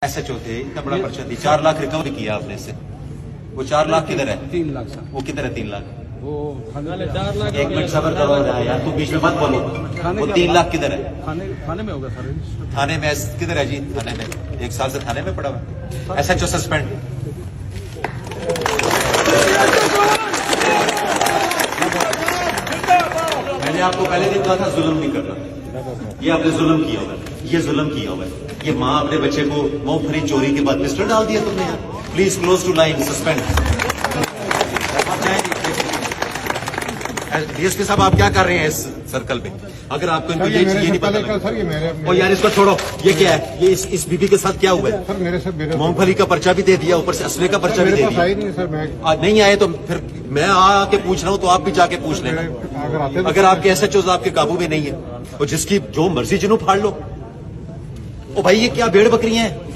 SHO थे, इतना बड़ा पर्चा दी, 4 लाख रिकवर किया आपने इससे। वो 4 लाख किधर है? 3 लाख सर। वो किधर है 3 लाख? वो 4 लाख। एक मिनट सबर करो यार, तू बीच में मत बोलो। वो 3 लाख किधर है? थाने में होगा सर। थाने में किधर है जी? थाने में 1 साल से थाने में पड़ा हुआ। SHO suspend. मैंने आपको पहले दिन कहा था जुल्म नहीं करना। ये आपने जुल्म किया हुआ है, ये जुल्म किया हुआ है। ये माँ अपने बच्चे को मूंगफली चोरी के बाद पिस्टल डाल दिया तुमने यार। Please close to line, suspend. DSP साहब, आप क्या कर रहे हैं इस सर्कल में? अगर आपको इनको ये नहीं पता लगा और यार इसको छोड़ो। ये क्या है? ये इस बीबी के साथ क्या हुआ है? सर मेरे से मूंगफली का पर्चा भी दे दिया, ऊपर से असले का पर्चा भी दे दिया। नहीं सर, मैं नहीं आए तो फिर मैं आके पूछ रहा हूँ, तो आप भी जाके पूछ लेना। अगर आपके SHO आपके काबू में नहीं है और जिसकी जो मर्जी जिन्हों फाड़ लो। ओ भाई, ये क्या भेड़ बकरियां हैं?